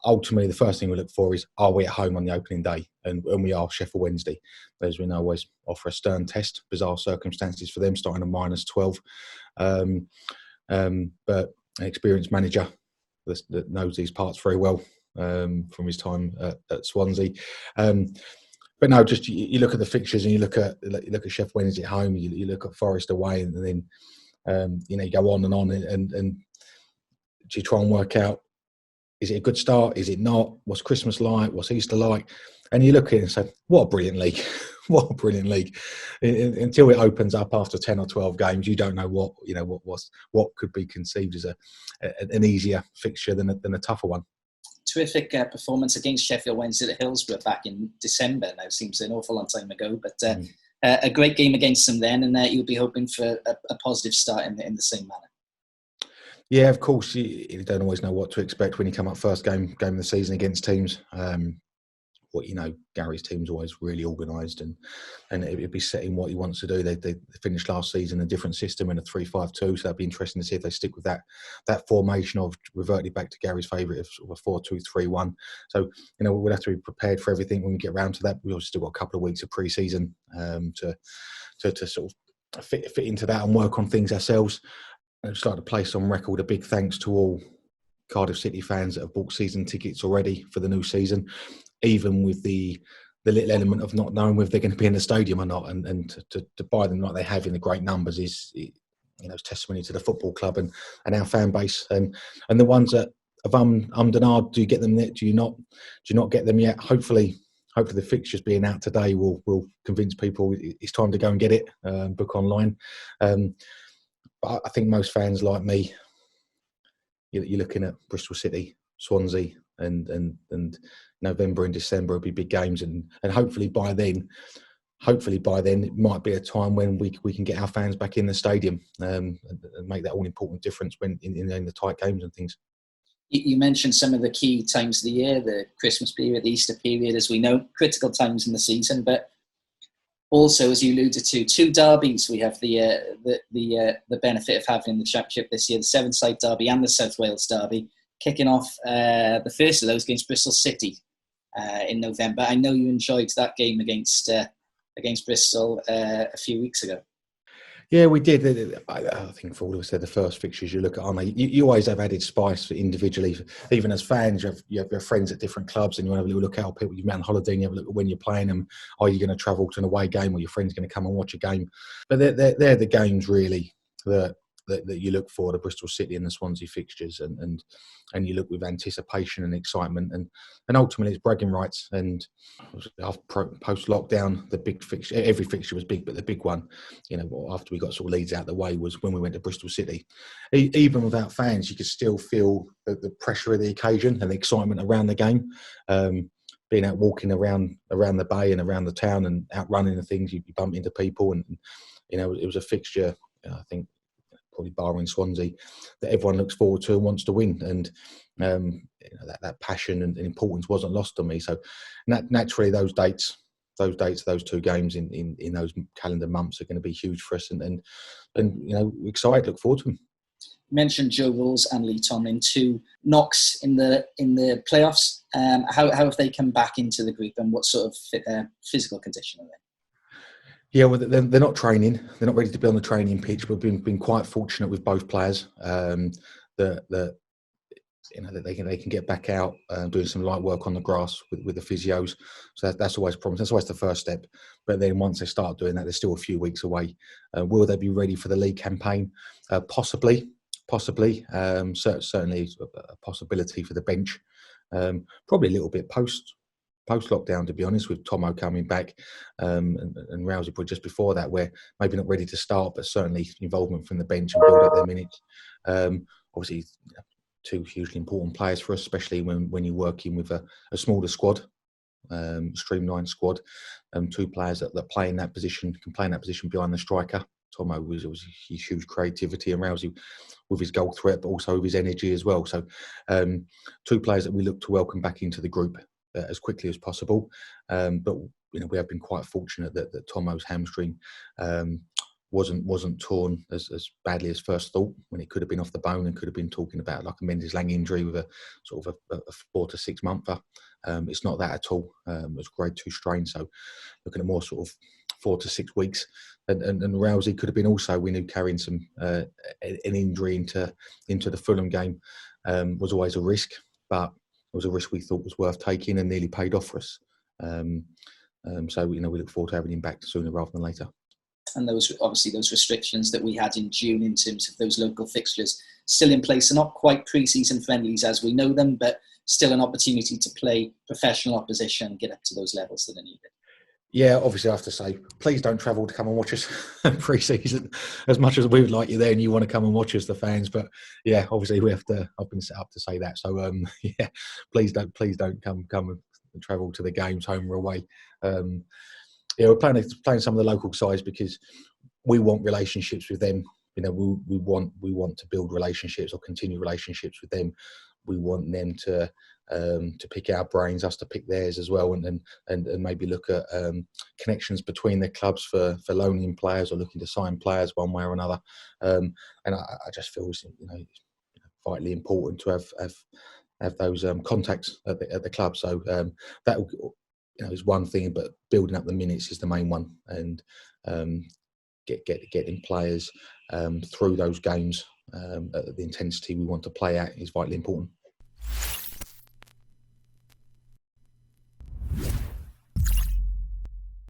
ultimately, the first thing we look for is, are we at home on the opening day? And we are Sheffield Wednesday. As we know, always offer a stern test, bizarre circumstances for them, starting at -12. But an experienced manager that knows these parts very well from his time at Swansea. But no, just you look at the fixtures and you look at Sheffield Wednesday at home, you look at Forest away, and then you go on and you try and work out, is it a good start? Is it not? What's Christmas like? What's Easter like? And you look at it and say, what a brilliant league. What a brilliant league. Until it opens up after 10 or 12 games, you don't know what could be conceived as an easier fixture than a tougher one. Terrific performance against Sheffield Wednesday at Hillsborough back in December. Now, seems an awful long time ago, but a great game against them then, and you'll be hoping for a positive start in the same manner. Yeah, of course, you don't always know what to expect when you come up first game of the season against teams. Gary's team's always really organised, and it'd be setting what he wants to do. They finished last season a different system in a 3-5-2, so that'd be interesting to see if they stick with that formation of reverting back to Gary's favourite of sort of a 4-2-3-1. So we'll have to be prepared for everything when we get around to that. We've also still got a couple of weeks of pre-season to sort of fit into that and work on things ourselves. I'd just like to place on record a big thanks to all Cardiff City fans that have bought season tickets already for the new season, even with the little element of not knowing whether they're going to be in the stadium or not, and to buy them like they have in the great numbers is testimony to the football club and our fan base, and the ones that have ummed and ahed, do you get them yet? Do you not get them yet? Hopefully the fixtures being out today will convince people it's time to go and get it, book online. But I think most fans like me, you're looking at Bristol City, Swansea, and November and December will be big games, and hopefully by then it might be a time when we can get our fans back in the stadium and make that all important difference when in the tight games and things. You mentioned some of the key times of the year, the Christmas period, the Easter period, as we know, critical times in the season, but also, as you alluded to, two derbies. We have the benefit of having in the Championship this year, the Seven-Side Derby and the South Wales Derby, kicking off the first of those against Bristol City in November. I know you enjoyed that game against Bristol a few weeks ago. Yeah, we did. I think for all of us, they're the first fixtures you look at, aren't they? You always have added spice individually. Even as fans, you have your friends at different clubs, and you want to have a little look at how people you've met on holiday, and you have a look at when you're playing them. Are you going to travel to an away game, or your friend's going to come and watch a game? But they're the games really that you look for, the Bristol City and the Swansea fixtures, and you look with anticipation and excitement, and ultimately it's bragging rights. And post lockdown, the big fixture, every fixture was big, but the big one, after we got sort of Leeds out of the way, was when we went to Bristol City. Even without fans, you could still feel the pressure of the occasion and the excitement around the game. Being out walking around the bay and around the town and out running and things, you bump into people, and it was a fixture, I think, probably barring Swansea, that everyone looks forward to and wants to win, and that passion and importance wasn't lost on me. So naturally, those dates, those two games in those calendar months are going to be huge for us, and we're excited, look forward to them. You mentioned Joe Ralls and Lee Tomlin, two knocks in the playoffs. How have they come back into the group, and what sort of physical condition are they? Yeah, well, they're not training. They're not ready to be on the training pitch. But we've been quite fortunate with both players that they can get back out doing some light work on the grass with the physios. So that's always promising. That's always the first step. But then once they start doing that, they're still a few weeks away. Will they be ready for the league campaign? Possibly. Certainly a possibility for the bench. Probably a little bit post lockdown, to be honest, with Tomo coming back and Rousey probably just before that, where maybe not ready to start, but certainly involvement from the bench and build up their minutes. Obviously, two hugely important players for us, especially when you're working with a smaller squad, streamlined squad. Two players that play in that position, can play in that position behind the striker. Tomo was huge creativity, and Rousey with his goal threat, but also with his energy as well. So two players that we look to welcome back into the group as quickly as possible. But we have been quite fortunate that Tomo's hamstring wasn't torn as badly as first thought, when it could have been off the bone and could have been talking about like a Mendes-Lang injury with a sort of a 4 to 6 monther. It's not that at all. It was grade 2 strain, so looking at more sort of 4 to 6 weeks. And Rousey could have been also, we knew, carrying some an injury into the Fulham game. Was always a risk, but it was a risk we thought was worth taking and nearly paid off for us. So we look forward to having him back sooner rather than later. And those restrictions that we had in June in terms of those local fixtures still in place, are not quite pre-season friendlies as we know them, but still an opportunity to play professional opposition and get up to those levels that are needed. Yeah, obviously I have to say, please don't travel to come and watch us pre-season, as much as we would like you there and you want to come and watch us, the fans. But yeah, obviously I've been set up to say that. So yeah, please don't come and travel to the games, home or away. Yeah, we're playing some of the local sides because we want relationships with them. We want to build relationships or continue relationships with them. We want them to pick our brains, us to pick theirs as well, and maybe look at connections between their clubs for loaning players or looking to sign players one way or another. And I just feel it's vitally important to have those contacts at the club. So that is one thing, but building up the minutes is the main one, and getting players through those games at the intensity we want to play at is vitally important.